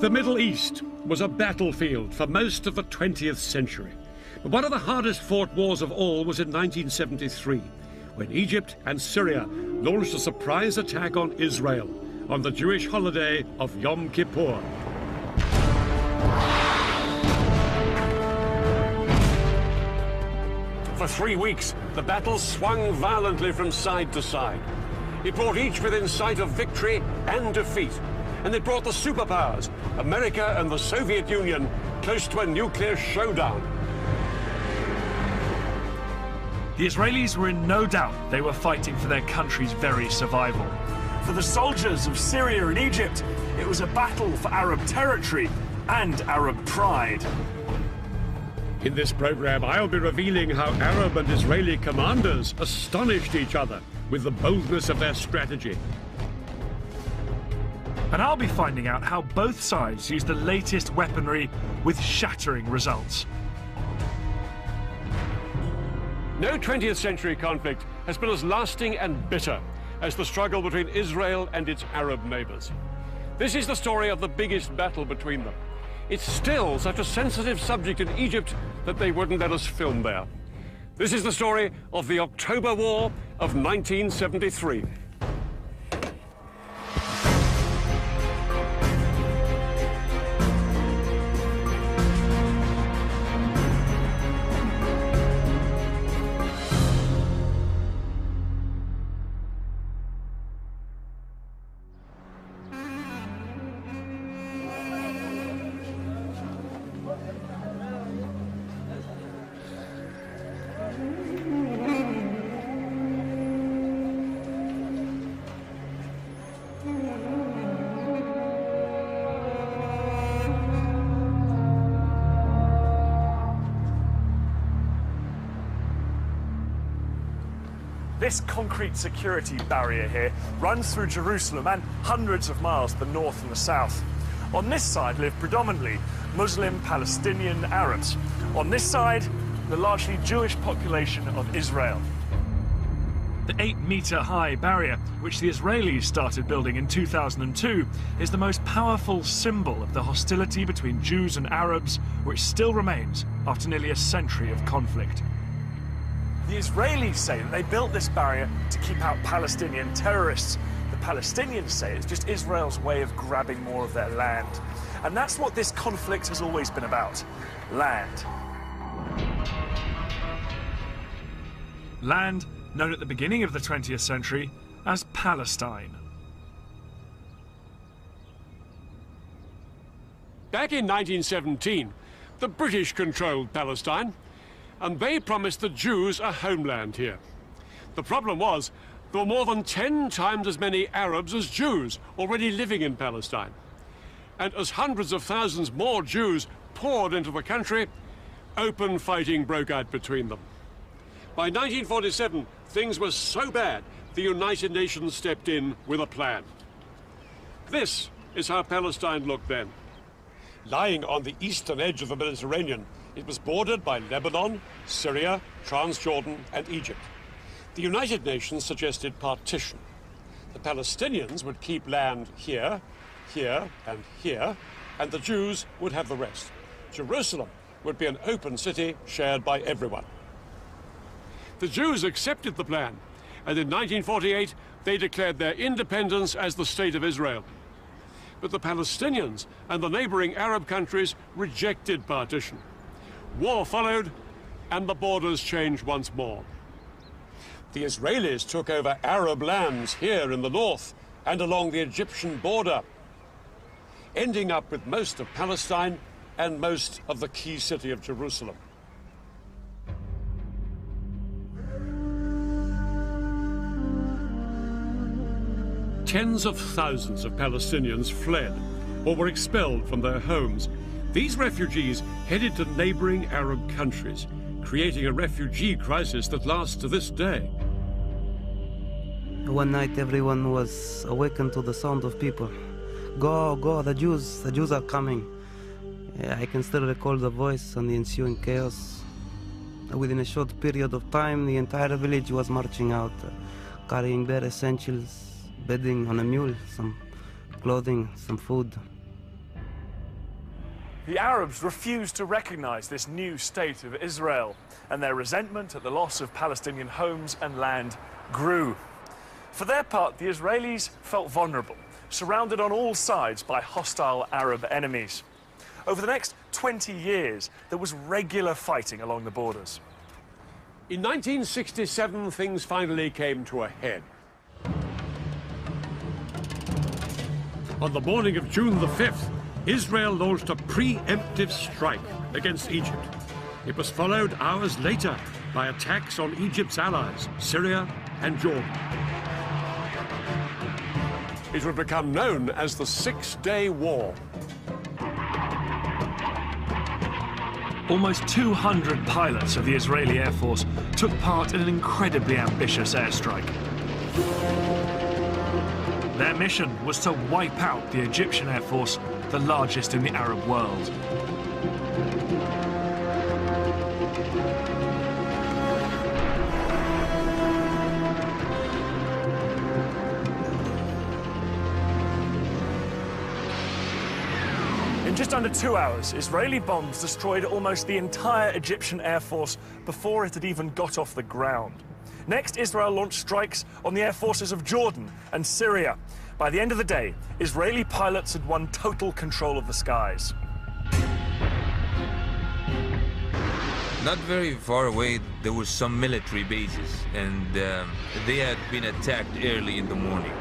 The Middle East was a battlefield for most of the 20th century. But one of the hardest fought wars of all was in 1973, when Egypt and Syria launched a surprise attack on Israel on the Jewish holiday of Yom Kippur. For 3 weeks, the battle swung violently from side to side. It brought each within sight of victory and defeat. And it brought the superpowers, America and the Soviet Union, close to a nuclear showdown. The Israelis were in no doubt they were fighting for their country's very survival. For the soldiers of Syria and Egypt, it was a battle for Arab territory and Arab pride. In this program, I'll be revealing how Arab and Israeli commanders astonished each other with the boldness of their strategy. And I'll be finding out how both sides used the latest weaponry with shattering results. No 20th century conflict has been as lasting and bitter as the struggle between Israel and its Arab neighbors. This is the story of the biggest battle between them. It's still such a sensitive subject in Egypt that they wouldn't let us film there. This is the story of the October War of 1973. This concrete security barrier here runs through Jerusalem and hundreds of miles to the north and the south. On this side live predominantly Muslim Palestinian Arabs. On this side, the largely Jewish population of Israel. The 8-meter-high barrier, which the Israelis started building in 2002, is the most powerful symbol of the hostility between Jews and Arabs, which still remains after nearly a century of conflict. The Israelis say that they built this barrier to keep out Palestinian terrorists. The Palestinians say it's just Israel's way of grabbing more of their land. And that's what this conflict has always been about: land. Land known at the beginning of the 20th century as Palestine. Back in 1917, the British controlled Palestine, and they promised the Jews a homeland here. The problem was, there were more than 10 times as many Arabs as Jews already living in Palestine. And as hundreds of thousands more Jews poured into the country, open fighting broke out between them. By 1947, things were so bad, the United Nations stepped in with a plan. This is how Palestine looked then. Lying on the eastern edge of the Mediterranean, it was bordered by Lebanon, Syria, Transjordan, and Egypt. The United Nations suggested partition. The Palestinians would keep land here, here, and here, and the Jews would have the rest. Jerusalem would be an open city shared by everyone. The Jews accepted the plan, and in 1948, they declared their independence as the State of Israel. But the Palestinians and the neighboring Arab countries rejected partition. War followed, and the borders changed once more. The Israelis took over Arab lands here in the north and along the Egyptian border, ending up with most of Palestine and most of the key city of Jerusalem. Tens of thousands of Palestinians fled or were expelled from their homes. These refugees headed to neighboring Arab countries, creating a refugee crisis that lasts to this day. One night everyone was awakened to the sound of people. Go, go, the Jews are coming. I can still recall the voice and the ensuing chaos. Within a short period of time, the entire village was marching out, carrying bare essentials, bedding on a mule, some clothing, some food. The Arabs refused to recognize this new state of Israel, and their resentment at the loss of Palestinian homes and land grew. For their part, the Israelis felt vulnerable, surrounded on all sides by hostile Arab enemies. Over the next 20 years, there was regular fighting along the borders. In 1967, things finally came to a head. On the morning of June the 5th, Israel launched a preemptive strike against Egypt. It was followed hours later by attacks on Egypt's allies, Syria and Jordan. It would become known as the Six-Day War. Almost 200 pilots of the Israeli Air Force took part in an incredibly ambitious airstrike. Their mission was to wipe out the Egyptian Air Force, the largest in the Arab world. In just under 2 hours, Israeli bombs destroyed almost the entire Egyptian Air Force before it had even got off the ground. Next, Israel launched strikes on the air forces of Jordan and Syria. By the end of the day, Israeli pilots had won total control of the skies. Not very far away, there were some military bases, and they had been attacked early in the morning.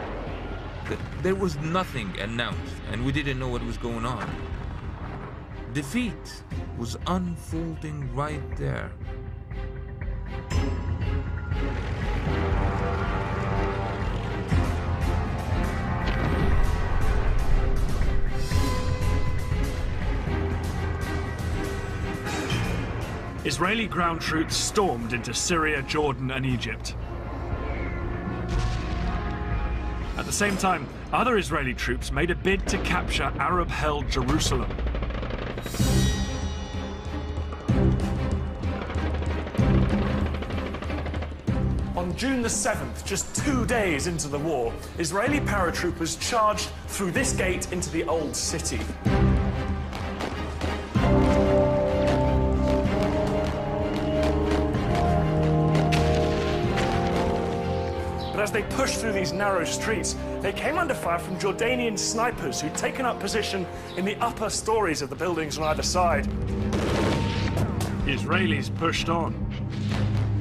There was nothing announced, and we didn't know what was going on. Defeat was unfolding right there. Israeli ground troops stormed into Syria, Jordan, and Egypt. At the same time, other Israeli troops made a bid to capture Arab-held Jerusalem. On June the 7th, just 2 days into the war, Israeli paratroopers charged through this gate into the old city. But as they pushed through these narrow streets, they came under fire from Jordanian snipers who'd taken up position in the upper stories of the buildings on either side. The Israelis pushed on.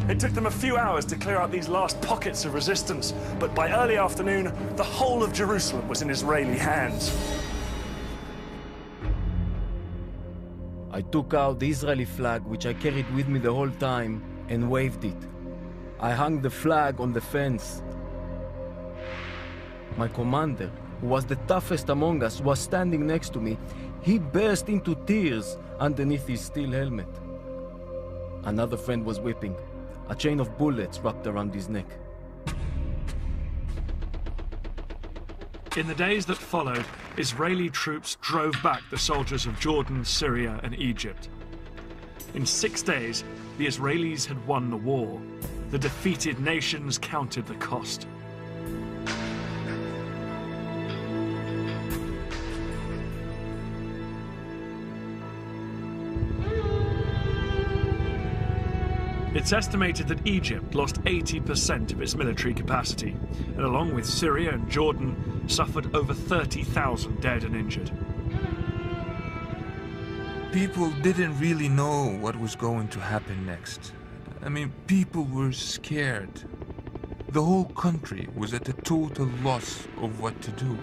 It took them a few hours to clear out these last pockets of resistance, but by early afternoon, the whole of Jerusalem was in Israeli hands. I took out the Israeli flag, which I carried with me the whole time, and waved it. I hung the flag on the fence. My commander, who was the toughest among us, was standing next to me. He burst into tears underneath his steel helmet. Another friend was weeping. A chain of bullets wrapped around his neck. In the days that followed, Israeli troops drove back the soldiers of Jordan, Syria, and Egypt. In 6 days, the Israelis had won the war. The defeated nations counted the cost. It's estimated that Egypt lost 80% of its military capacity, and along with Syria and Jordan, suffered over 30,000 dead and injured. People didn't really know what was going to happen next. I mean, people were scared. The whole country was at a total loss of what to do.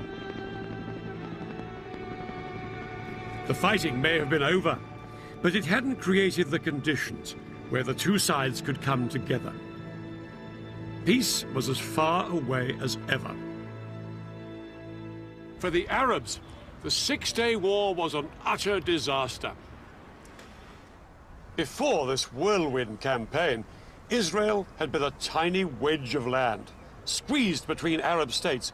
The fighting may have been over, but it hadn't created the conditions where the two sides could come together. Peace was as far away as ever. For the Arabs, the Six-Day War was an utter disaster. Before this whirlwind campaign, Israel had been a tiny wedge of land, squeezed between Arab states,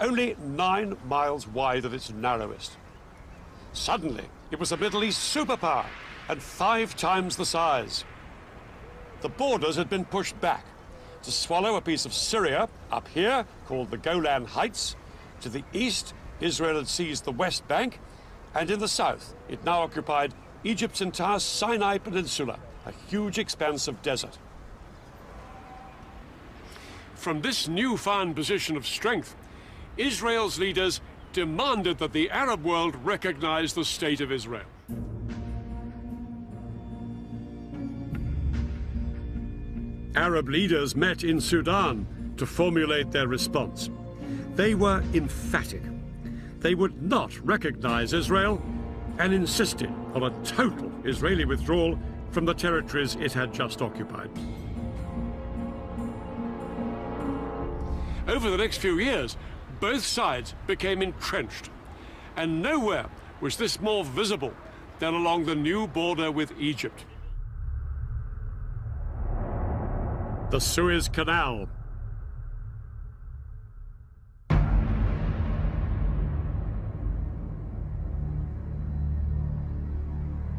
only 9 miles wide at its narrowest. Suddenly, it was a Middle East superpower, and 5 times the size. The borders had been pushed back to swallow a piece of Syria up here, called the Golan Heights. To the east, Israel had seized the West Bank, And in the south, it now occupied Egypt's entire Sinai Peninsula, a huge expanse of desert. From this newfound position of strength, Israel's leaders demanded that the Arab world recognize the state of Israel. Arab leaders met in Sudan to formulate their response. They were emphatic. They would not recognize Israel and insisted on a total Israeli withdrawal from the territories it had just occupied. Over the next few years, both sides became entrenched, and nowhere was this more visible than along the new border with Egypt. The Suez Canal.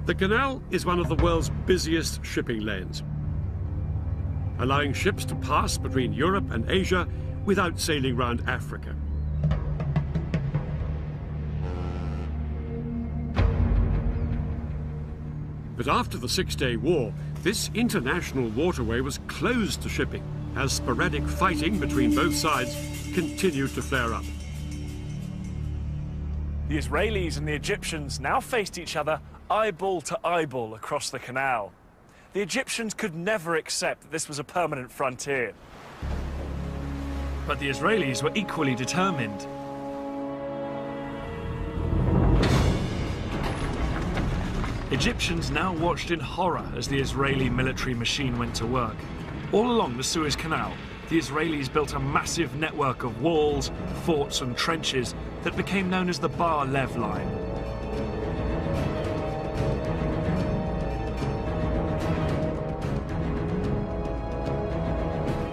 The canal is one of the world's busiest shipping lanes, allowing ships to pass between Europe and Asia without sailing round Africa. But after the Six-Day War, this international waterway was closed to shipping as sporadic fighting between both sides continued to flare up. The Israelis and the Egyptians now faced each other eyeball to eyeball across the canal. The Egyptians could never accept that this was a permanent frontier. But the Israelis were equally determined. Egyptians now watched in horror as the Israeli military machine went to work. All along the Suez Canal, the Israelis built a massive network of walls, forts and trenches that became known as the Bar Lev Line.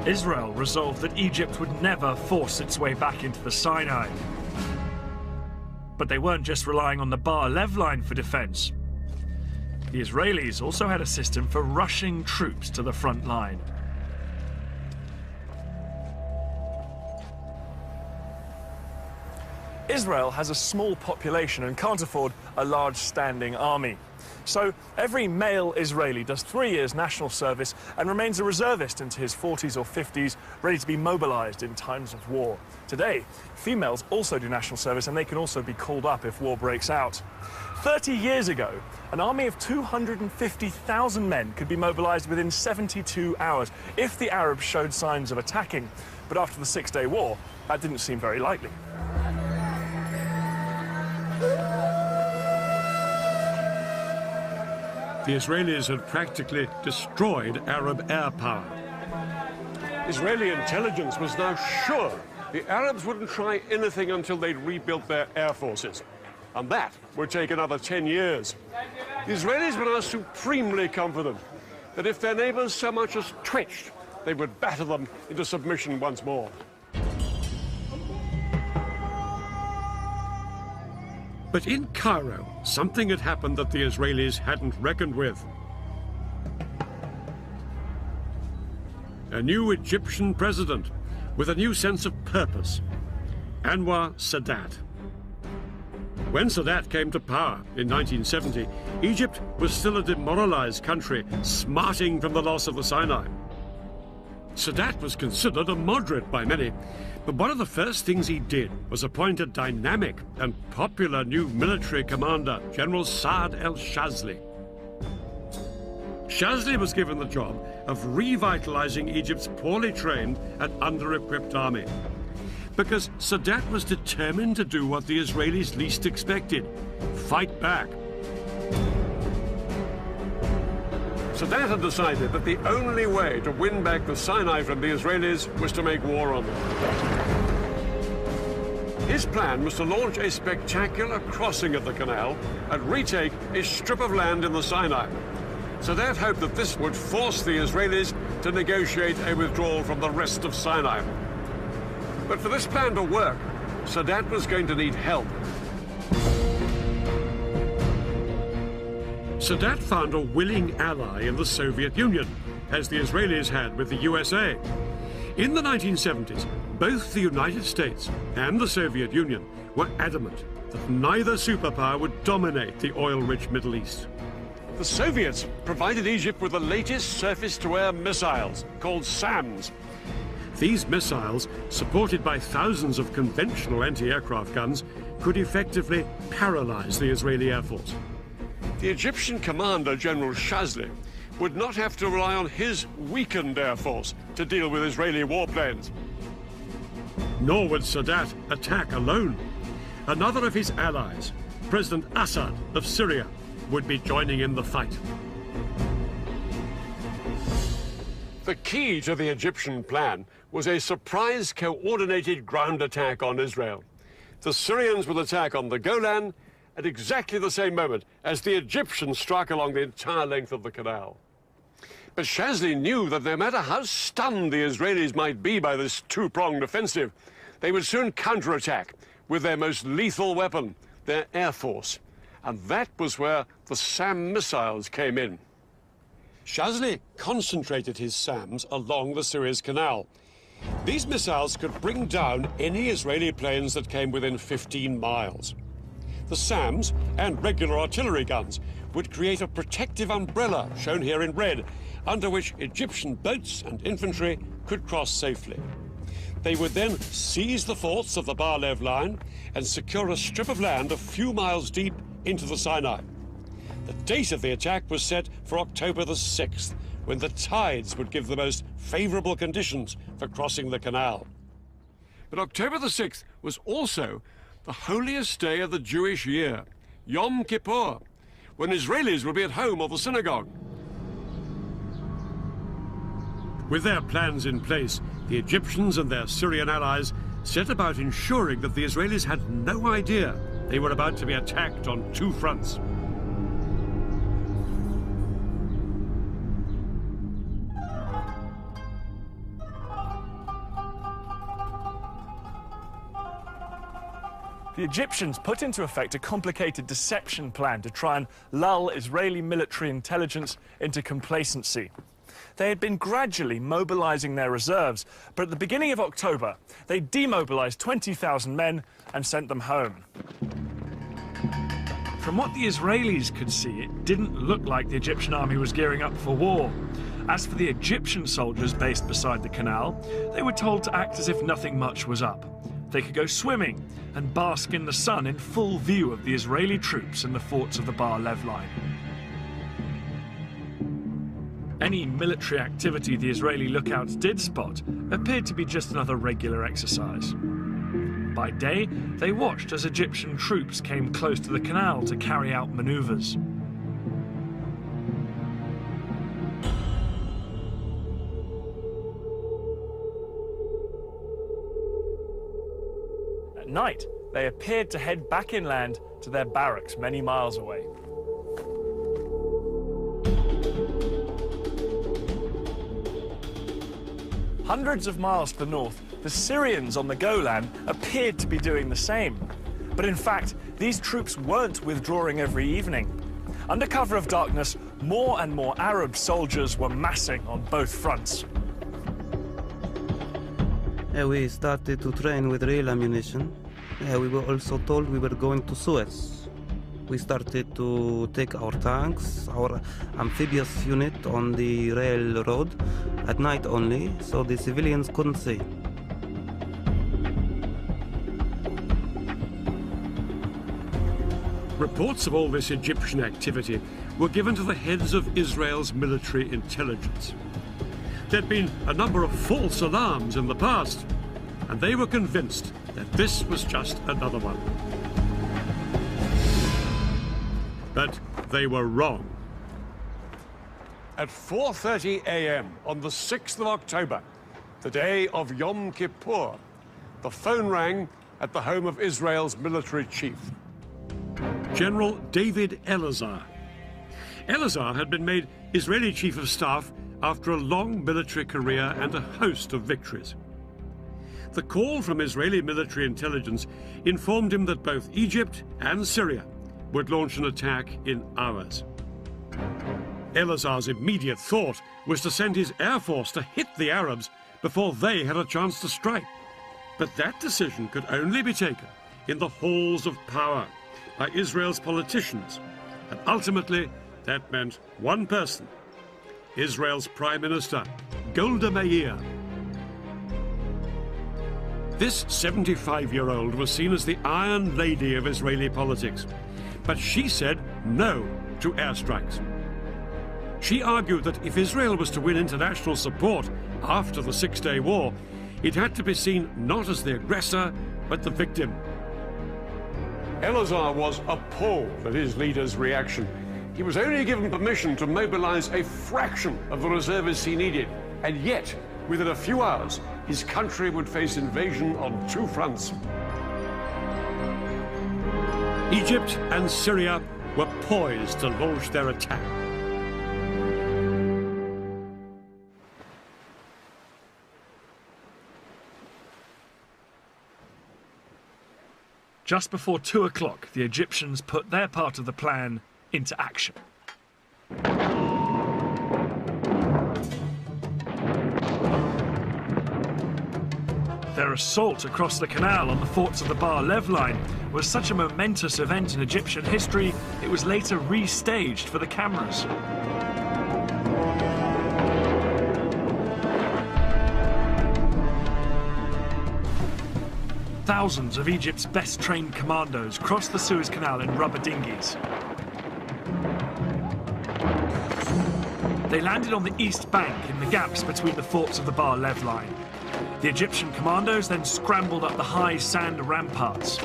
Israel resolved that Egypt would never force its way back into the Sinai. But they weren't just relying on the Bar Lev Line for defense. The Israelis also had a system for rushing troops to the front line. Israel has a small population and can't afford a large standing army. So every male Israeli does 3 years national service and remains a reservist into his 40s or 50s, ready to be mobilized in times of war. Today, females also do national service and they can also be called up if war breaks out. 30 years ago, an army of 250,000 men could be mobilized within 72 hours if the Arabs showed signs of attacking. But after the Six-Day War, that didn't seem very likely. The Israelis had practically destroyed Arab air power. Israeli intelligence was now sure the Arabs wouldn't try anything until they'd rebuilt their air forces. And that would take another 10 years. The Israelis were now supremely confident that if their neighbors so much as twitched, they would batter them into submission once more. But in Cairo, something had happened that the Israelis hadn't reckoned with. A new Egyptian president with a new sense of purpose, Anwar Sadat. When Sadat came to power in 1970, Egypt was still a demoralized country, smarting from the loss of the Sinai. Sadat was considered a moderate by many, but one of the first things he did was appoint a dynamic and popular new military commander, General Saad el-Shazli. Shazli was given the job of revitalizing Egypt's poorly trained and under-equipped army, because Sadat was determined to do what the Israelis least expected: fight back. Sadat had decided that the only way to win back the Sinai from the Israelis was to make war on them. His plan was to launch a spectacular crossing of the canal and retake a strip of land in the Sinai. Sadat hoped that this would force the Israelis to negotiate a withdrawal from the rest of Sinai. But for this plan to work, Sadat was going to need help. Sadat found a willing ally in the Soviet Union, as the Israelis had with the USA. In the 1970s, both the United States and the Soviet Union were adamant that neither superpower would dominate the oil-rich Middle East. The Soviets provided Egypt with the latest surface-to-air missiles, called SAMs. These missiles, supported by thousands of conventional anti-aircraft guns, could effectively paralyze the Israeli Air Force. The Egyptian commander, General Shazli, would not have to rely on his weakened air force to deal with Israeli warplanes. Nor would Sadat attack alone. Another of his allies, President Assad of Syria, would be joining in the fight. The key to the Egyptian plan was a surprise coordinated ground attack on Israel. The Syrians would attack on the Golan at exactly the same moment as the Egyptians struck along the entire length of the canal. But Shazli knew that no matter how stunned the Israelis might be by this two-pronged offensive, they would soon counterattack with their most lethal weapon, their air force. And that was where the SAM missiles came in. Shazli concentrated his SAMs along the Suez Canal. These missiles could bring down any Israeli planes that came within 15 miles. The SAMs and regular artillery guns would create a protective umbrella, shown here in red, under which Egyptian boats and infantry could cross safely. They would then seize the forts of the Bar-Lev line and secure a strip of land a few miles deep into the Sinai. The date of the attack was set for October the 6th, when the tides would give the most favorable conditions for crossing the canal. But October the 6th was also the holiest day of the Jewish year, Yom Kippur, when Israelis would be at home or the synagogue. With their plans in place, the Egyptians and their Syrian allies set about ensuring that the Israelis had no idea they were about to be attacked on two fronts. The Egyptians put into effect a complicated deception plan to try and lull Israeli military intelligence into complacency. They had been gradually mobilizing their reserves, but at the beginning of October, they demobilized 20,000 men and sent them home. From what the Israelis could see, it didn't look like the Egyptian army was gearing up for war. As for the Egyptian soldiers based beside the canal, they were told to act as if nothing much was up. They could go swimming and bask in the sun in full view of the Israeli troops in the forts of the Bar-Lev line. Any military activity the Israeli lookouts did spot appeared to be just another regular exercise. By day, they watched as Egyptian troops came close to the canal to carry out maneuvers. At night, they appeared to head back inland to their barracks many miles away. Hundreds of miles to the north, the Syrians on the Golan appeared to be doing the same. But in fact, these troops weren't withdrawing every evening. Under cover of darkness, more and more Arab soldiers were massing on both fronts. We started to train with real ammunition. We were also told we were going to Suez. We started to take our tanks, our amphibious unit on the railroad at night only, so the civilians couldn't see. Reports of all this Egyptian activity were given to the heads of Israel's military intelligence. There'd been a number of false alarms in the past, and they were convinced that this was just another one. But they were wrong. At 4:30 a.m. on the 6th of October, the day of Yom Kippur, the phone rang at the home of Israel's military chief, General David Elazar. Elazar had been made Israeli chief of staff after a long military career and a host of victories. The call from Israeli military intelligence informed him that both Egypt and Syria would launch an attack in hours. Elazar's immediate thought was to send his air force to hit the Arabs before they had a chance to strike. But that decision could only be taken in the halls of power by Israel's politicians. And ultimately, that meant one person, Israel's Prime Minister, Golda Meir. This 75-year-old was seen as the Iron Lady of Israeli politics, but she said no to airstrikes. She argued that if Israel was to win international support after the Six-Day War, it had to be seen not as the aggressor, but the victim. Elazar was appalled at his leader's reaction. He was only given permission to mobilize a fraction of the reservists he needed, and yet, within a few hours, his country would face invasion on two fronts. Egypt and Syria were poised to launch their attack. Just before 2 o'clock, the Egyptians put their part of the plan into action. Their assault across the canal on the forts of the Bar Lev line was such a momentous event in Egyptian history, it was later restaged for the cameras. Thousands of Egypt's best-trained commandos crossed the Suez Canal in rubber dinghies. They landed on the east bank in the gaps between the forts of the Bar Lev line. The Egyptian commandos then scrambled up the high sand ramparts.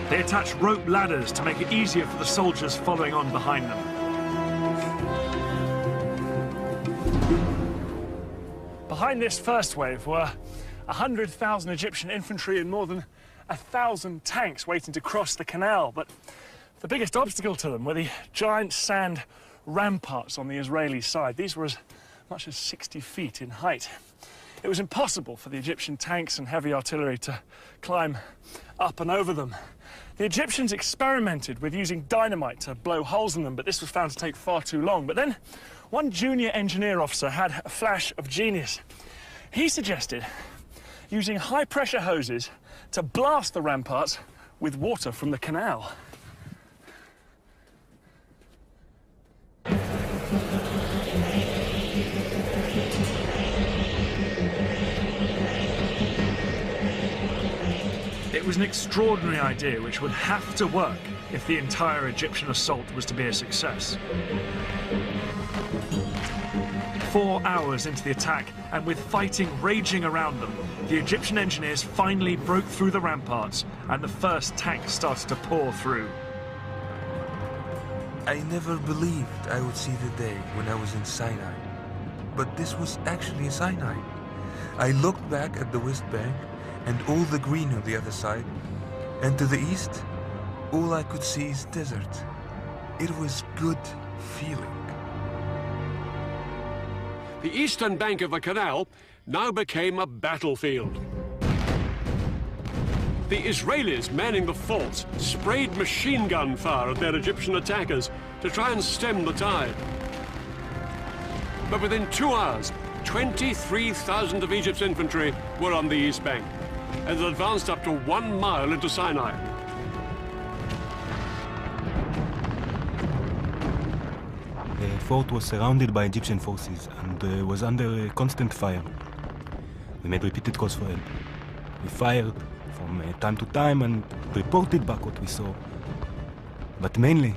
They attached rope ladders to make it easier for the soldiers following on behind them. Behind this first wave were 100,000 Egyptian infantry and more than 1,000 tanks waiting to cross the canal, but the biggest obstacle to them were the giant sand ramparts on the Israeli side. These were as much as 60 feet in height. It was impossible for the Egyptian tanks and heavy artillery to climb up and over them. The Egyptians experimented with using dynamite to blow holes in them, but this was found to take far too long. But then one junior engineer officer had a flash of genius. He suggested using high-pressure hoses to blast the ramparts with water from the canal. It was an extraordinary idea which would have to work if the entire Egyptian assault was to be a success. 4 hours into the attack, and with fighting raging around them, the Egyptian engineers finally broke through the ramparts, and the first tanks started to pour through. I never believed I would see the day when I was in Sinai. But this was actually Sinai. I looked back at the West Bank and all the green on the other side, and to the east, all I could see is desert. It was good feeling. The eastern bank of the canal now became a battlefield. The Israelis manning the forts sprayed machine gun fire at their Egyptian attackers to try and stem the tide. But within 2 hours, 23,000 of Egypt's infantry were on the east bank, and had advanced up to 1 mile into Sinai. The fort was surrounded by Egyptian forces and was under constant fire. We made repeated calls for help. We fired from time to time and reported back what we saw. But mainly,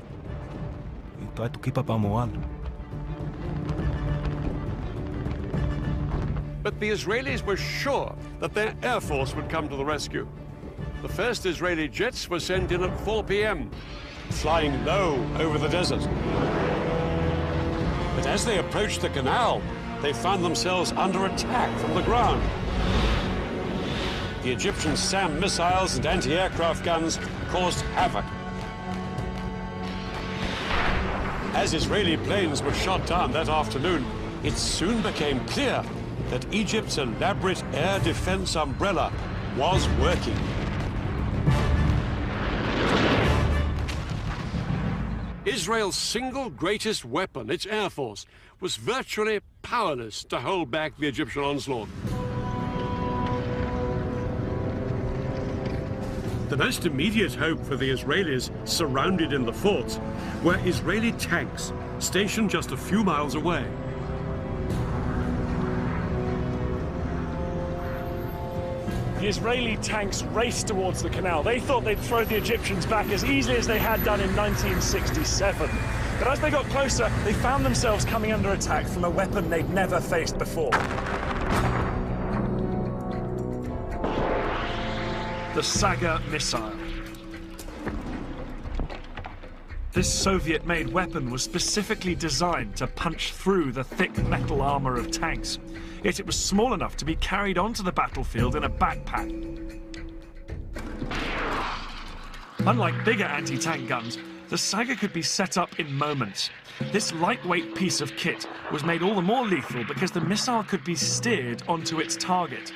we tried to keep up our morale. But the Israelis were sure that their air force would come to the rescue. The first Israeli jets were sent in at 4 p.m., flying low over the desert. But as they approached the canal, they found themselves under attack from the ground. The Egyptian SAM missiles and anti-aircraft guns caused havoc. As Israeli planes were shot down that afternoon, it soon became clear that Egypt's elaborate air defense umbrella was working. Israel's single greatest weapon, its air force, was virtually powerless to hold back the Egyptian onslaught. The most immediate hope for the Israelis surrounded in the forts were Israeli tanks stationed just a few miles away. The Israeli tanks raced towards the canal. They thought they'd throw the Egyptians back as easily as they had done in 1967. But as they got closer, they found themselves coming under attack from a weapon they'd never faced before. The Saga missile. This Soviet-made weapon was specifically designed to punch through the thick metal armor of tanks. Yet it was small enough to be carried onto the battlefield in a backpack. Unlike bigger anti-tank guns, the Saga could be set up in moments. This lightweight piece of kit was made all the more lethal because the missile could be steered onto its target.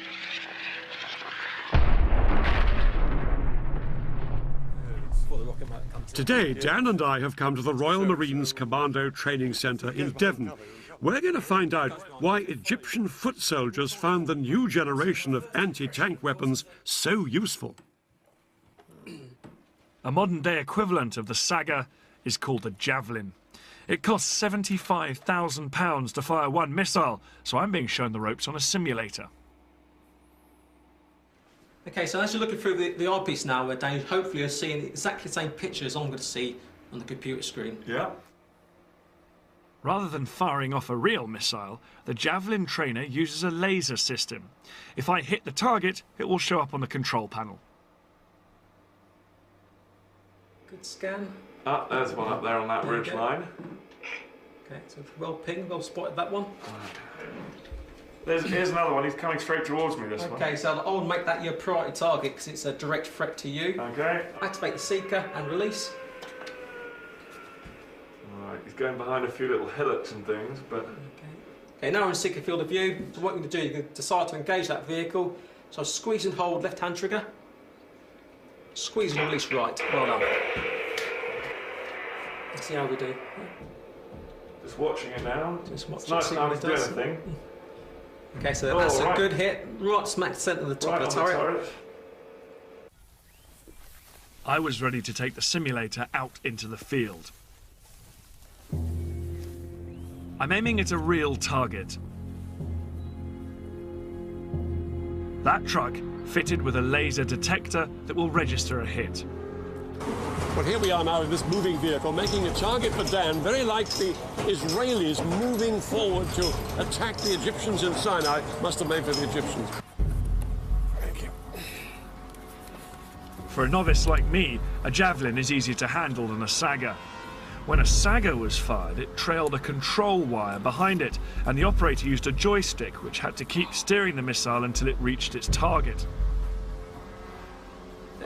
Today, Dan and I have come to the Royal Marines Commando Training Centre in Devon. We're going to find out why Egyptian foot soldiers found the new generation of anti-tank weapons so useful. A modern-day equivalent of the Saga is called the Javelin. It costs £75,000 to fire one missile, so I'm being shown the ropes on a simulator. Okay, so as you're looking through the eyepiece now, Dan, hopefully you're seeing exactly the same pictures I'm going to see on the computer screen. Yeah. Rather than firing off a real missile, the Javelin trainer uses a laser system. If I hit the target, it will show up on the control panel. Good scan. Oh, there's one up there on that ridge line. Okay, so well pinged, well spotted that one. Here's another one, he's coming straight towards me, this one. Okay, so I'll make that your priority target because it's a direct threat to you. Okay. Activate the seeker and release. Alright, he's going behind a few little hillocks and things, but... Okay, now we're in seeker field of view. So what you're going to do, you're going to decide to engage that vehicle. So squeeze and hold left-hand trigger. Squeeze and release right. Well done. Let's see how we do. Just watching it now. Just watch it's nice time to do anything. Okay, so that's a good hit. Right smack centre of the top of the turret. I was ready to take the simulator out into the field. I'm aiming at a real target. That truck fitted with a laser detector that will register a hit. Well, here we are now in this moving vehicle, making a target for Dan, very like the Israelis moving forward to attack the Egyptians in Sinai. Must have made for the Egyptians. Thank you. For a novice like me, a javelin is easier to handle than a Saga. When a Saga was fired, it trailed a control wire behind it, and the operator used a joystick which had to keep steering the missile until it reached its target.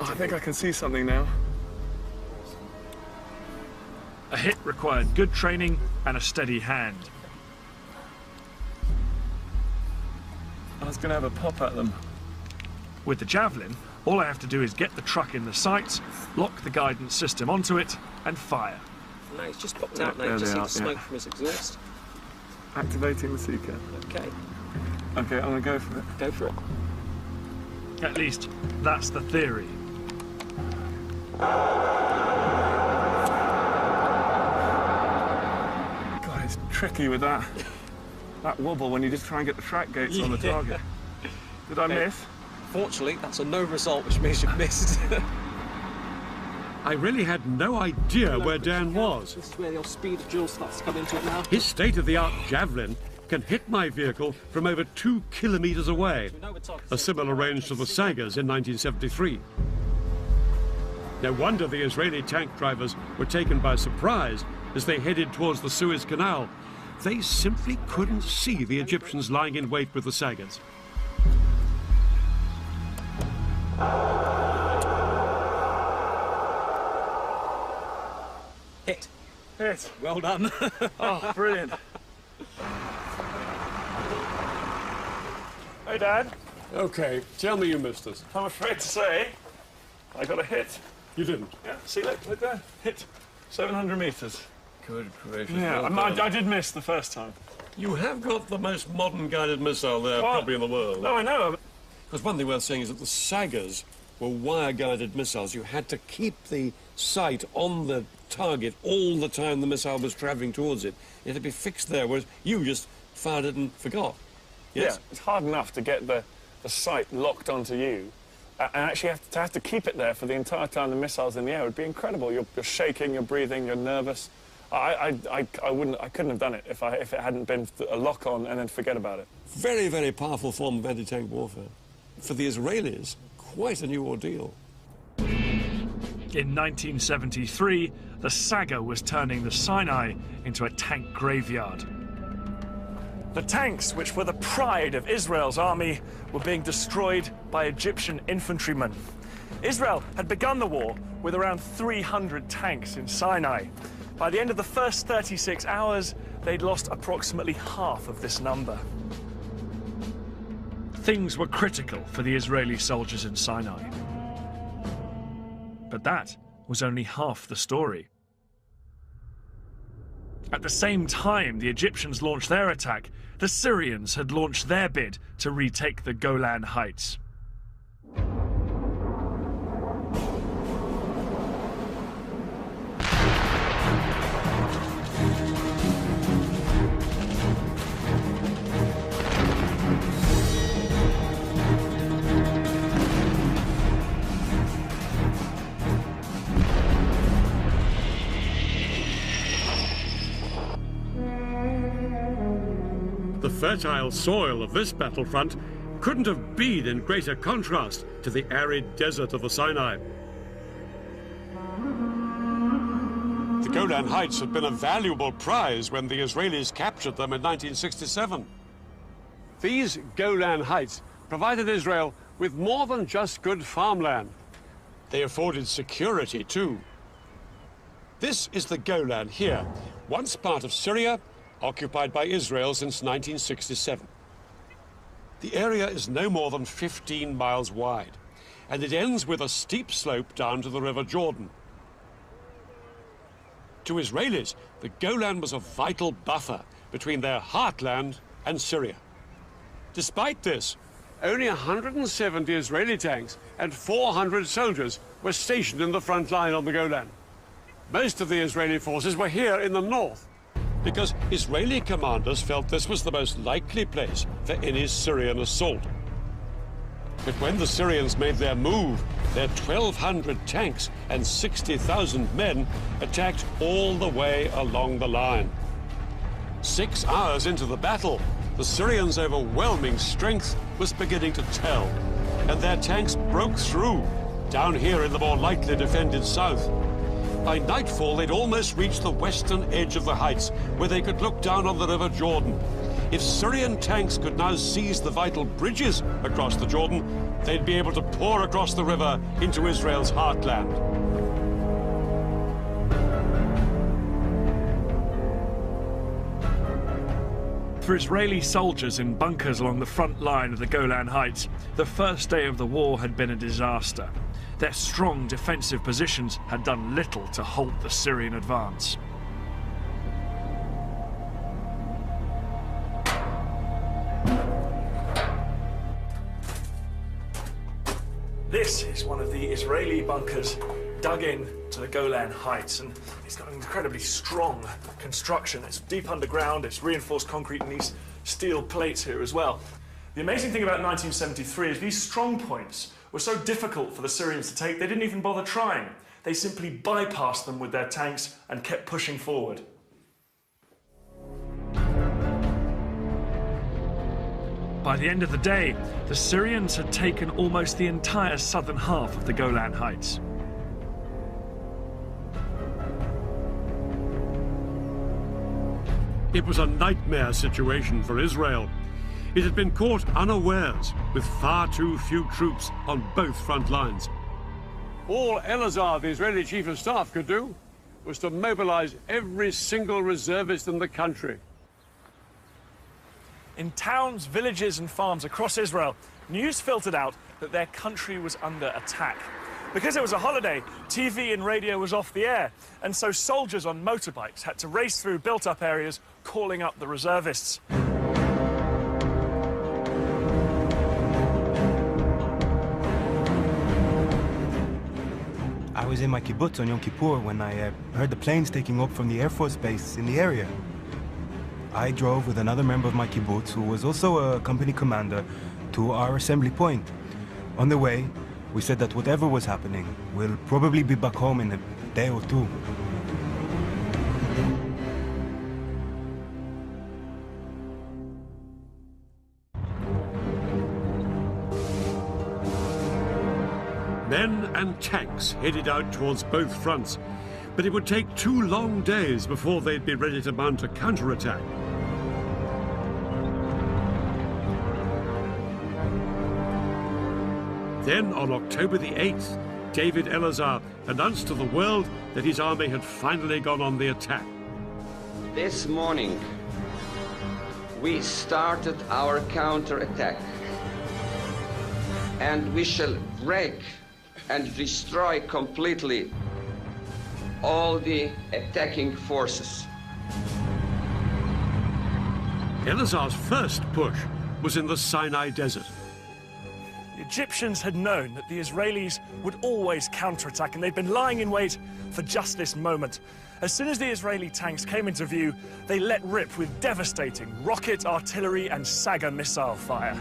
Oh, I think I can see something now. A hit required good training and a steady hand. I was going to have a pop at them. With the Javelin, all I have to do is get the truck in the sights, lock the guidance system onto it, and fire. No, it's just popped out now. You just see the smoke from his exhaust. Activating the seeker. Okay. Okay, I'm going to go for it. Go for it. At least, that's the theory. God, it's tricky with that wobble when you just try and get the track gates on the target. Did I miss? Fortunately, that's a no result, which means you've missed. I really had no idea where Dan was. This is where the old speed of duel starts to come into it now. His state-of-the-art Javelin can hit my vehicle from over 2 kilometers away, a similar range to the Sagas in 1973. No wonder the Israeli tank drivers were taken by surprise as they headed towards the Suez Canal. They simply couldn't see the Egyptians lying in wait with the Sagas. Hit. Hit. Well done. Oh, brilliant. Hey, Dad. Okay, tell me you missed us. I'm afraid to say, I got a hit. You didn't? Yeah, see, look there. Hit. 700 metres. Good gracious. Yeah, I did miss the first time. You have got the most modern guided missile there, Well, probably in the world. No, I know. Because one thing worth saying is that the Sagas were wire-guided missiles. You had to keep the sight on the target all the time the missile was travelling towards it. It had to be fixed there, whereas you just fired it and forgot. Yes? Yeah, it's hard enough to get the sight locked onto you, and actually have to keep it there for the entire time the missile's in the air. It would be incredible. You're shaking, you're breathing, you're nervous. I couldn't have done it if it hadn't been a lock on and then forget about it. Very, very powerful form of anti-tank warfare. For the Israelis, quite a new ordeal. In 1973, the saga was turning the Sinai into a tank graveyard. The tanks, which were the pride of Israel's army, were being destroyed by Egyptian infantrymen. Israel had begun the war with around 300 tanks in Sinai. By the end of the first 36 hours, they'd lost approximately half of this number. Things were critical for the Israeli soldiers in Sinai. But that was only half the story. At the same time the Egyptians launched their attack, the Syrians had launched their bid to retake the Golan Heights. The fertile soil of this battlefront couldn't have been in greater contrast to the arid desert of the Sinai. The Golan Heights had been a valuable prize when the Israelis captured them in 1967. These Golan Heights provided Israel with more than just good farmland. They afforded security too. This is the Golan here, once part of Syria, occupied by Israel since 1967. The area is no more than 15 miles wide, and it ends with a steep slope down to the River Jordan. To Israelis, the Golan was a vital buffer between their heartland and Syria. Despite this, only 170 Israeli tanks and 400 soldiers were stationed in the front line on the Golan. Most of the Israeli forces were here in the north, because Israeli commanders felt this was the most likely place for any Syrian assault. But when the Syrians made their move, their 1,200 tanks and 60,000 men attacked all the way along the line. 6 hours into the battle, the Syrians' overwhelming strength was beginning to tell, and their tanks broke through down here in the more lightly defended south. By nightfall, they'd almost reached the western edge of the heights, where they could look down on the River Jordan. If Syrian tanks could now seize the vital bridges across the Jordan, they'd be able to pour across the river into Israel's heartland. For Israeli soldiers in bunkers along the front line of the Golan Heights, the first day of the war had been a disaster. Their strong defensive positions had done little to halt the Syrian advance. This is one of the Israeli bunkers dug in to the Golan Heights, and it's got an incredibly strong construction. It's deep underground, it's reinforced concrete and these steel plates here as well. The amazing thing about 1973 is these strong points were so difficult for the Syrians to take, they didn't even bother trying. They simply bypassed them with their tanks and kept pushing forward. By the end of the day, the Syrians had taken almost the entire southern half of the Golan Heights. It was a nightmare situation for Israel. It had been caught unawares with far too few troops on both front lines. All Elazar, the Israeli chief of staff, could do was to mobilize every single reservist in the country. In towns, villages and farms across Israel, news filtered out that their country was under attack. Because it was a holiday, TV and radio was off the air, and so soldiers on motorbikes had to race through built-up areas calling up the reservists. in my kibbutz on Yom Kippur when I heard the planes taking off from the Air Force Base in the area. I drove with another member of my kibbutz, who was also a company commander, to our assembly point. On the way, we said that whatever was happening, we'll probably be back home in a day or two. Men and tanks headed out towards both fronts, but it would take 2 long days before they'd be ready to mount a counterattack. Then, on October the 8th, David Elazar announced to the world that his army had finally gone on the attack. This morning, we started our counterattack, and we shall break and destroy completely all the attacking forces. Elazar's first push was in the Sinai desert. The Egyptians had known that the Israelis would always counterattack, and they'd been lying in wait for just this moment. As soon as the Israeli tanks came into view, they let rip with devastating rocket, artillery, and Saga missile fire.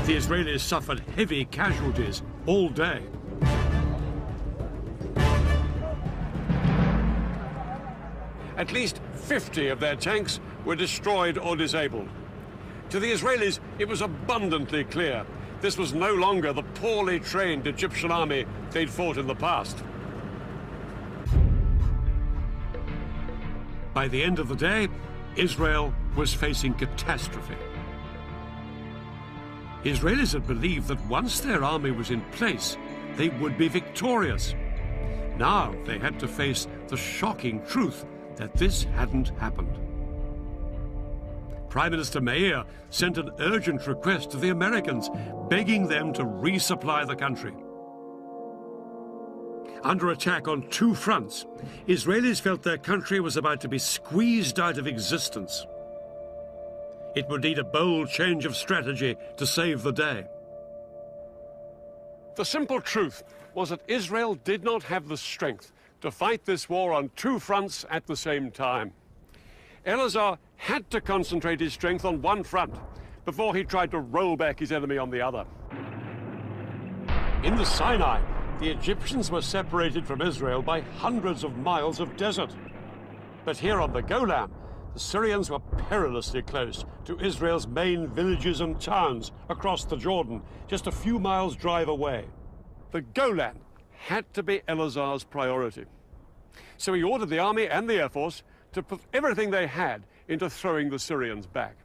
The Israelis suffered heavy casualties all day. At least 50 of their tanks were destroyed or disabled. To the Israelis, it was abundantly clear this was no longer the poorly trained Egyptian army they'd fought in the past. By the end of the day, Israel was facing catastrophe. Israelis had believed that once their army was in place, they would be victorious. Now they had to face the shocking truth that this hadn't happened. Prime Minister Meir sent an urgent request to the Americans, begging them to resupply the country. Under attack on 2 fronts, Israelis felt their country was about to be squeezed out of existence. It would need a bold change of strategy to save the day. The simple truth was that Israel did not have the strength to fight this war on 2 fronts at the same time. Elazar had to concentrate his strength on one front before he tried to roll back his enemy on the other. In the Sinai, the Egyptians were separated from Israel by hundreds of miles of desert. But here on the Golan, the Syrians were perilously close to Israel's main villages and towns across the Jordan, just a few miles' drive away. The Golan had to be Elazar's priority. So he ordered the army and the air force to put everything they had into throwing the Syrians back.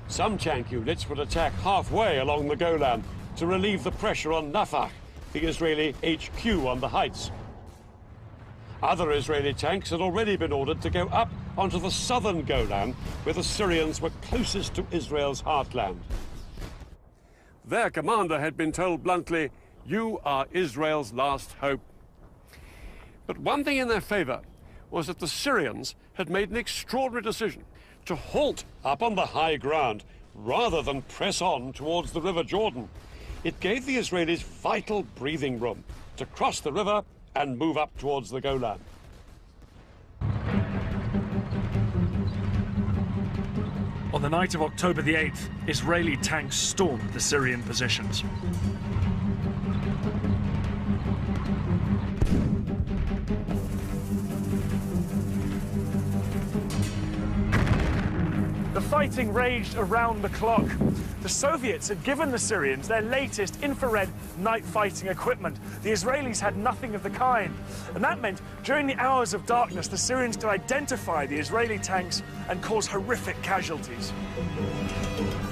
Some tank units would attack halfway along the Golan to relieve the pressure on Nafah, the Israeli HQ on the heights. Other Israeli tanks had already been ordered to go up onto the southern Golan, where the Syrians were closest to Israel's heartland. Their commander had been told bluntly, "You are Israel's last hope." But one thing in their favor was that the Syrians had made an extraordinary decision to halt up on the high ground rather than press on towards the River Jordan. It gave the Israelis vital breathing room to cross the river and move up towards the Golan. On the night of October the 8th, Israeli tanks stormed the Syrian positions. The fighting raged around the clock. The Soviets had given the Syrians their latest infrared night fighting equipment. The Israelis had nothing of the kind. And that meant during the hours of darkness, the Syrians could identify the Israeli tanks and cause horrific casualties.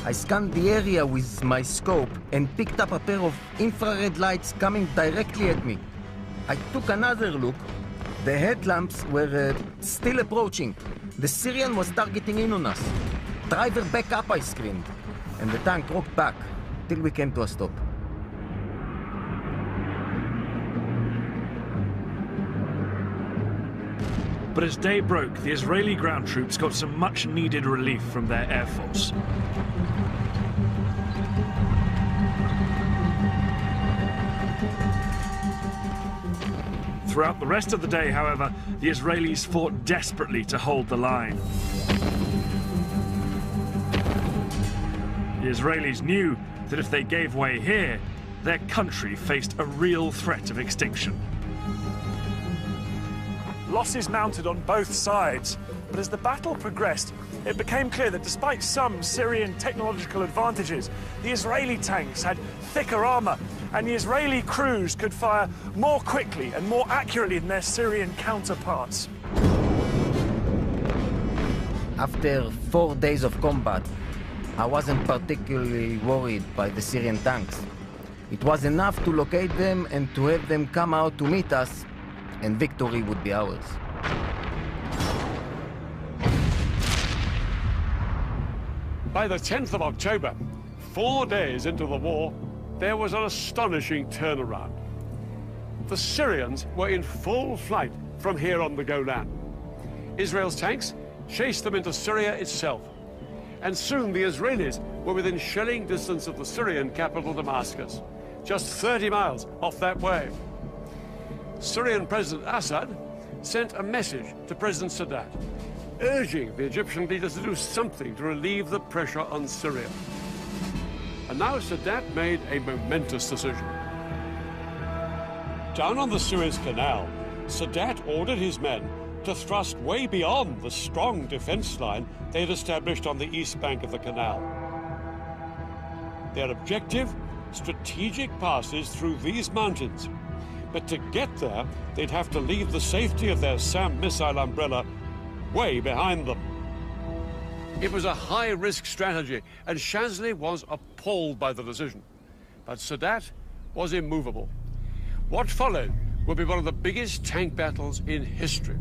I scanned the area with my scope and picked up a pair of infrared lights coming directly at me. I took another look. The headlamps were still approaching. The Syrian was targeting in on us. Driver, back up, I screamed. And the tank rocked back till we came to a stop. But as day broke, the Israeli ground troops got some much-needed relief from their air force. Throughout the rest of the day, however, the Israelis fought desperately to hold the line. The Israelis knew that if they gave way here, their country faced a real threat of extinction. Losses mounted on both sides, but as the battle progressed, it became clear that despite some Syrian technological advantages, the Israeli tanks had thicker armor, and the Israeli crews could fire more quickly and more accurately than their Syrian counterparts. After 4 days of combat, I wasn't particularly worried by the Syrian tanks. It was enough to locate them and to have them come out to meet us, and victory would be ours. By the 10th of October, 4 days into the war, there was an astonishing turnaround. The Syrians were in full flight from here on the Golan. Israel's tanks chased them into Syria itself, and soon the Israelis were within shelling distance of the Syrian capital Damascus, just 30 miles off that way. Syrian President Assad sent a message to President Sadat, urging the Egyptian leaders to do something to relieve the pressure on Syria. And now Sadat made a momentous decision. Down on the Suez Canal, Sadat ordered his men to thrust way beyond the strong defense line they'd established on the east bank of the canal. Their objective? Strategic passes through these mountains. But to get there, they'd have to leave the safety of their SAM missile umbrella way behind them. It was a high-risk strategy, and Shazli was appalled by the decision. But Sadat was immovable. What followed would be one of the biggest tank battles in history.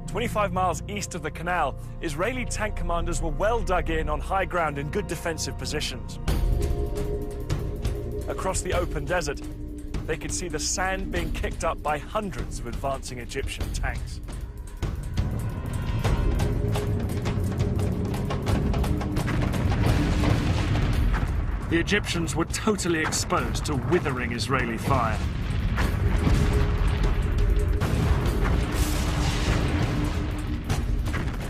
"25 miles east of the canal, Israeli tank commanders were well dug in on high ground in good defensive positions. Across the open desert, they could see the sand being kicked up by hundreds of advancing Egyptian tanks. The Egyptians were totally exposed to withering Israeli fire.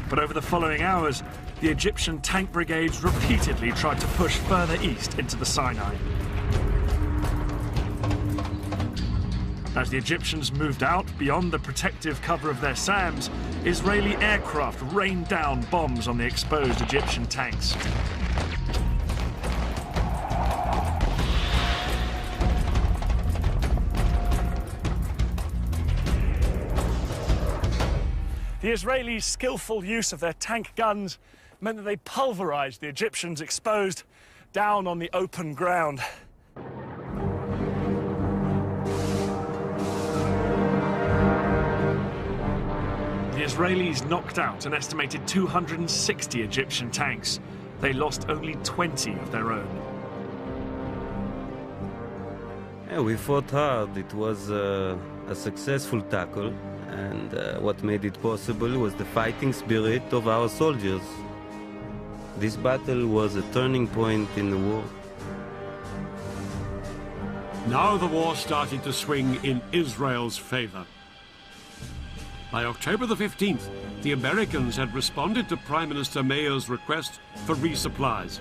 But over the following hours, the Egyptian tank brigades repeatedly tried to push further east into the Sinai. As the Egyptians moved out beyond the protective cover of their SAMs, Israeli aircraft rained down bombs on the exposed Egyptian tanks. The Israelis' skillful use of their tank guns meant that they pulverized the Egyptians exposed down on the open ground. The Israelis knocked out an estimated 260 Egyptian tanks. They lost only 20 of their own. Yeah, we fought hard. It was a successful tackle. And what made it possible was the fighting spirit of our soldiers. This battle was a turning point in the war. Now the war started to swing in Israel's favor. By October the 15th, the Americans had responded to Prime Minister Meir's request for resupplies.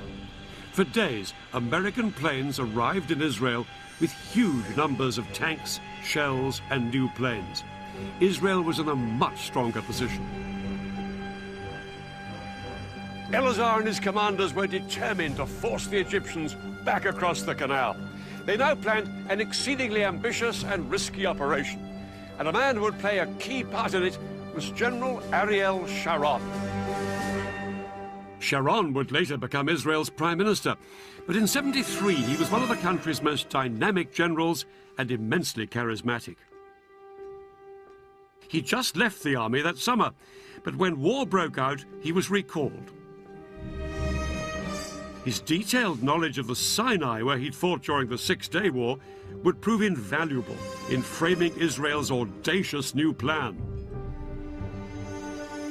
For days, American planes arrived in Israel with huge numbers of tanks, shells, and new planes. Israel was in a much stronger position. Elazar and his commanders were determined to force the Egyptians back across the canal. They now planned an exceedingly ambitious and risky operation, and a man who would play a key part in it was General Ariel Sharon. Sharon would later become Israel's prime minister, but in '73 he was one of the country's most dynamic generals and immensely charismatic. He just left the army that summer, but when war broke out, he was recalled. His detailed knowledge of the Sinai, where he'd fought during the Six-Day War, would prove invaluable in framing Israel's audacious new plan.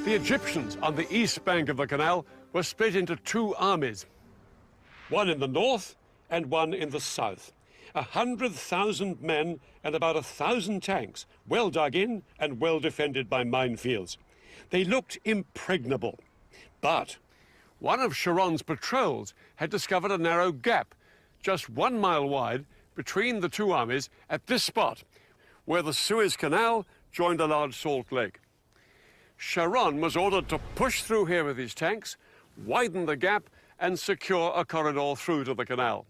The Egyptians on the east bank of the canal were split into two armies, one in the north and one in the south. 100,000 men and about 1,000 tanks, well dug in and well defended by minefields. They looked impregnable, but one of Sharon's patrols had discovered a narrow gap, just 1 mile wide, between the two armies at this spot, where the Suez Canal joined a large salt lake. Sharon was ordered to push through here with his tanks, widen the gap, and secure a corridor through to the canal.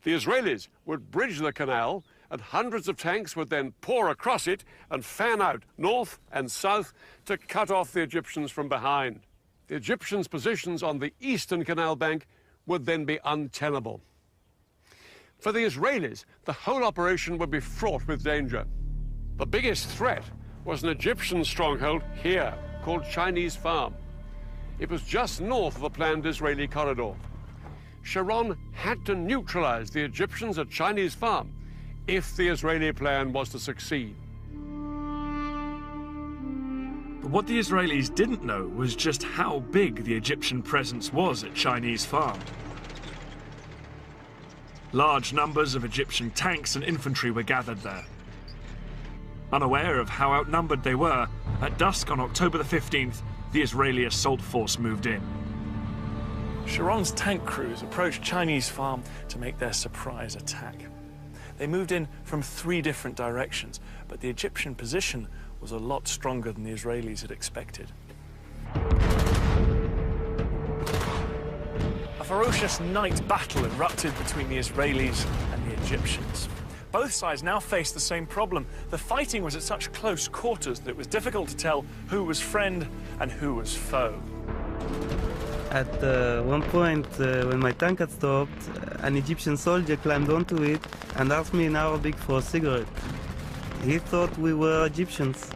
The Israelis would bridge the canal, and hundreds of tanks would then pour across it and fan out north and south to cut off the Egyptians from behind. The Egyptians' positions on the eastern canal bank would then be untenable. For the Israelis, the whole operation would be fraught with danger. The biggest threat was an Egyptian stronghold here called Chinese Farm. It was just north of the planned Israeli corridor. Sharon had to neutralize the Egyptians at Chinese Farm if the Israeli plan was to succeed. But what the Israelis didn't know was just how big the Egyptian presence was at Chinese Farm. Large numbers of Egyptian tanks and infantry were gathered there. Unaware of how outnumbered they were, at dusk on October the 15th, the Israeli assault force moved in. Sharon's tank crews approached Chinese Farm to make their surprise attack. They moved in from 3 different directions, but the Egyptian position was a lot stronger than the Israelis had expected. A ferocious night battle erupted between the Israelis and the Egyptians. Both sides now faced the same problem. The fighting was at such close quarters that it was difficult to tell who was friend and who was foe. At one point, when my tank had stopped, an Egyptian soldier climbed onto it and asked me in Arabic for a cigarette. He thought we were Egyptians.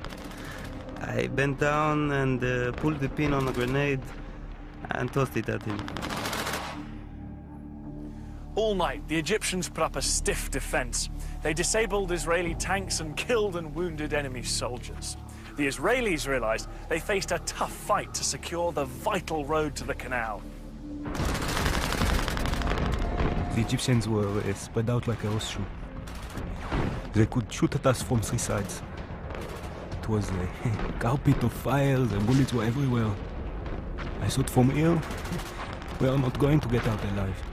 I bent down and pulled the pin on a grenade and tossed it at him. All night, the Egyptians put up a stiff defense. They disabled Israeli tanks and killed and wounded enemy soldiers. The Israelis realized they faced a tough fight to secure the vital road to the canal. The Egyptians were spread out like a horseshoe. They could shoot at us from 3 sides. It was a carpet of fire, the bullets were everywhere. I thought from here, we are not going to get out alive.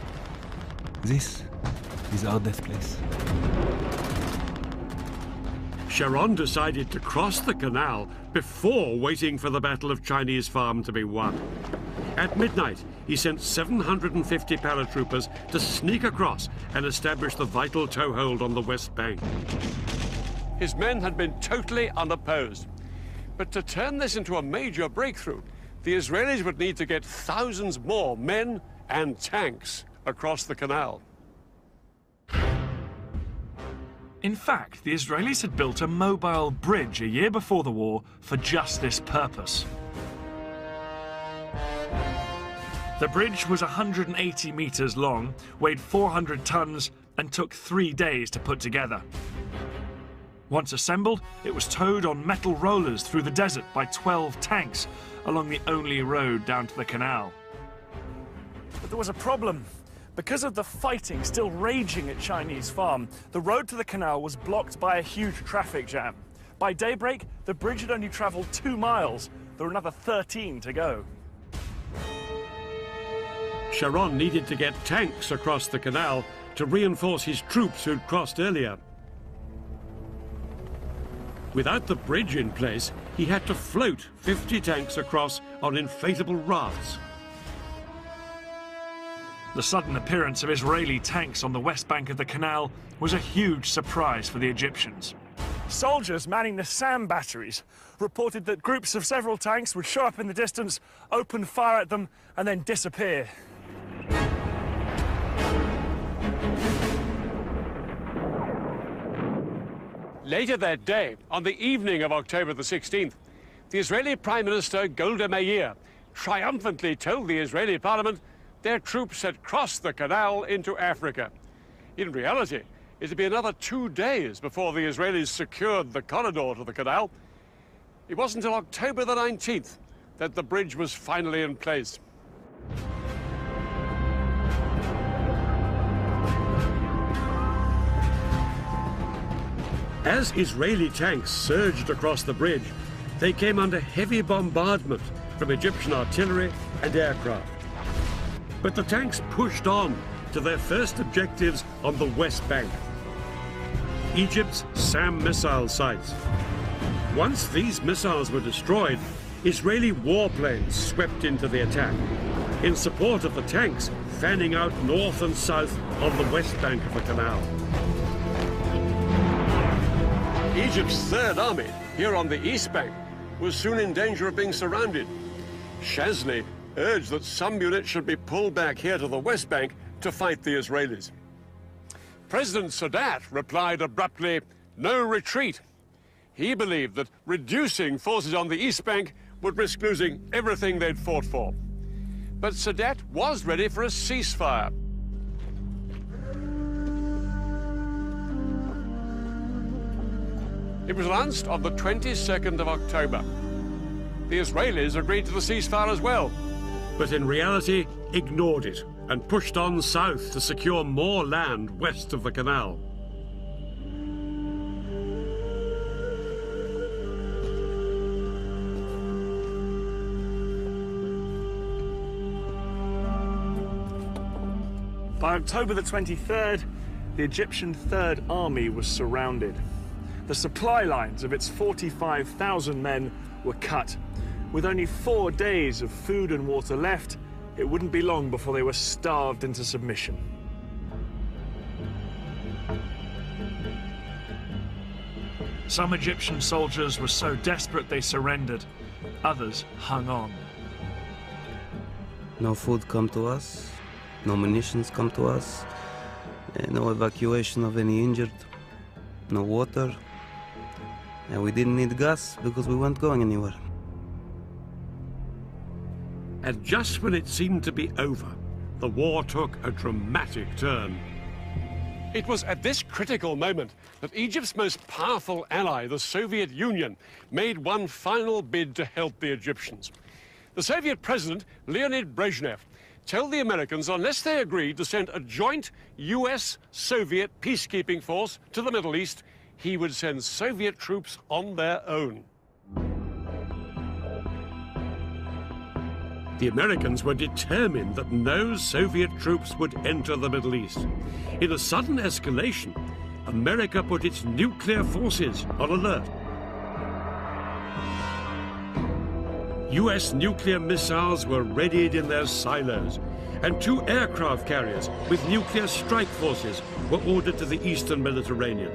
This is our death place. Sharon decided to cross the canal before waiting for the Battle of Chinese Farm to be won. At midnight, he sent 750 paratroopers to sneak across and establish the vital toehold on the west bank. His men had been totally unopposed. But to turn this into a major breakthrough, the Israelis would need to get thousands more men and tanks across the canal. In fact, the Israelis had built a mobile bridge a year before the war for just this purpose. The bridge was 180 meters long, weighed 400 tons, and took 3 days to put together. Once assembled, it was towed on metal rollers through the desert by 12 tanks along the only road down to the canal. But there was a problem. Because of the fighting still raging at Chinese Farm, the road to the canal was blocked by a huge traffic jam. By daybreak, the bridge had only traveled 2 miles. There were another 13 to go. Sharon needed to get tanks across the canal to reinforce his troops who'd crossed earlier. Without the bridge in place, he had to float 50 tanks across on inflatable rafts. The sudden appearance of Israeli tanks on the west bank of the canal was a huge surprise for the Egyptians. Soldiers manning the SAM batteries reported that groups of several tanks would show up in the distance, open fire at them, and then disappear. Later that day, on the evening of October the 16th, the Israeli Prime Minister Golda Meir triumphantly told the Israeli parliament their troops had crossed the canal into Africa. In reality, it would be another 2 days before the Israelis secured the corridor to the canal. It wasn't until October the 19th that the bridge was finally in place. As Israeli tanks surged across the bridge, they came under heavy bombardment from Egyptian artillery and aircraft. But the tanks pushed on to their first objectives on the West Bank, Egypt's SAM missile sites. Once these missiles were destroyed, Israeli warplanes swept into the attack in support of the tanks fanning out north and south on the west bank of the canal. Egypt's Third Army, here on the east bank, was soon in danger of being surrounded. Shazli urged that some units should be pulled back here to the west bank to fight the Israelis. President Sadat replied abruptly, "No retreat." He believed that reducing forces on the east bank would risk losing everything they'd fought for. But Sadat was ready for a ceasefire. It was announced on the 22nd of October. The Israelis agreed to the ceasefire as well, but in reality ignored it and pushed on south to secure more land west of the canal. By October the 23rd, the Egyptian Third Army was surrounded. The supply lines of its 45,000 men were cut. With only 4 days of food and water left, it wouldn't be long before they were starved into submission. Some Egyptian soldiers were so desperate they surrendered. Others hung on. No food come to us, no munitions come to us, no evacuation of any injured, no water, and we didn't need gas because we weren't going anywhere. And just when it seemed to be over, the war took a dramatic turn. It was at this critical moment that Egypt's most powerful ally, the Soviet Union, made one final bid to help the Egyptians. The Soviet president, Leonid Brezhnev, told the Americans unless they agreed to send a joint US-Soviet peacekeeping force to the Middle East, he would send Soviet troops on their own. The Americans were determined that no Soviet troops would enter the Middle East. In a sudden escalation, America put its nuclear forces on alert. US nuclear missiles were readied in their silos, and 2 aircraft carriers with nuclear strike forces were ordered to the eastern Mediterranean.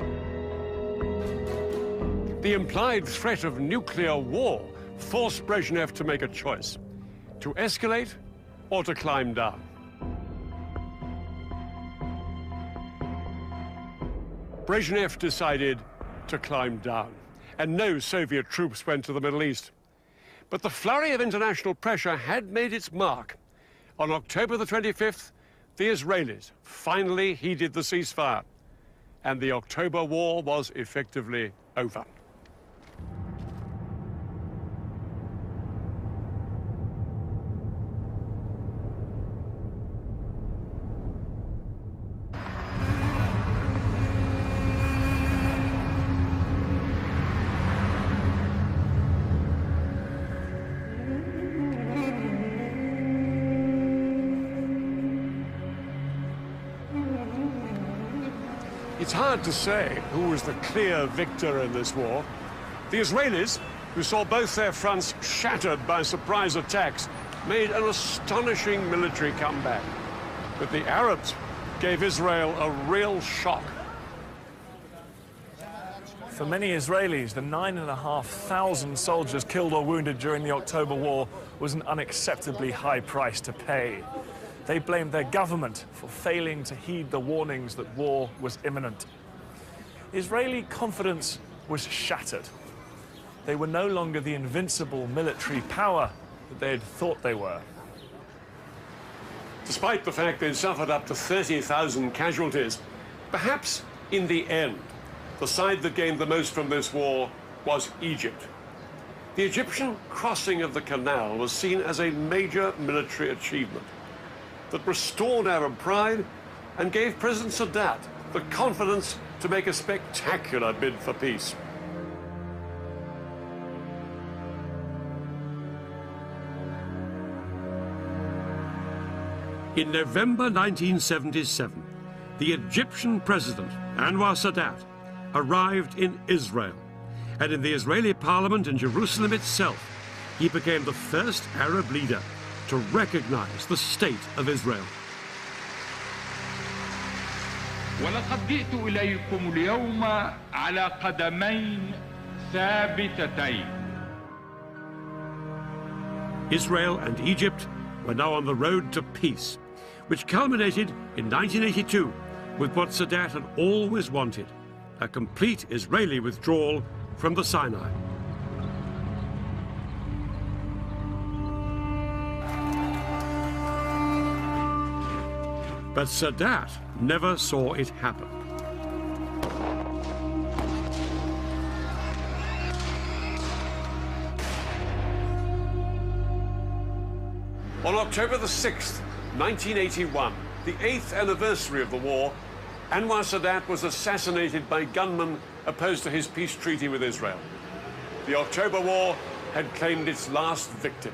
The implied threat of nuclear war forced Brezhnev to make a choice: to escalate or to climb down. Brezhnev decided to climb down, and no Soviet troops went to the Middle East. But the flurry of international pressure had made its mark. On October the 25th, the Israelis finally heeded the ceasefire, and the October War was effectively over. It's hard to say who was the clear victor in this war. The Israelis, who saw both their fronts shattered by surprise attacks, made an astonishing military comeback. But the Arabs gave Israel a real shock. For many Israelis, the 9,500 soldiers killed or wounded during the October War was an unacceptably high price to pay. They blamed their government for failing to heed the warnings that war was imminent. Israeli confidence was shattered. They were no longer the invincible military power that they had thought they were. Despite the fact they'd suffered up to 30,000 casualties, perhaps in the end, the side that gained the most from this war was Egypt. The Egyptian crossing of the canal was seen as a major military achievement that restored Arab pride and gave President Sadat the confidence to make a spectacular bid for peace. In November 1977, the Egyptian president, Anwar Sadat, arrived in Israel, and in the Israeli parliament in Jerusalem itself, he became the first Arab leader to recognize the state of Israel. ولقد جئت إليكم اليوم على قدمين ثابتتين. Israel and Egypt were now on the road to peace, which culminated in 1982 with what Sadat had always wanted, a complete Israeli withdrawal from the Sinai. But Sadat never saw it happen. On October the 6th, 1981, the 8th anniversary of the war, Anwar Sadat was assassinated by gunmen opposed to his peace treaty with Israel. The October War had claimed its last victim.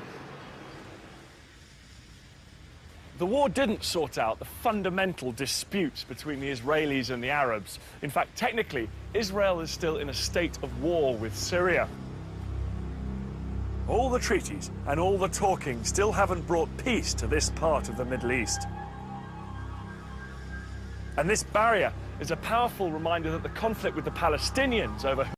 The war didn't sort out the fundamental disputes between the Israelis and the Arabs. In fact, technically, Israel is still in a state of war with Syria. All the treaties and all the talking still haven't brought peace to this part of the Middle East. And this barrier is a powerful reminder that the conflict with the Palestinians over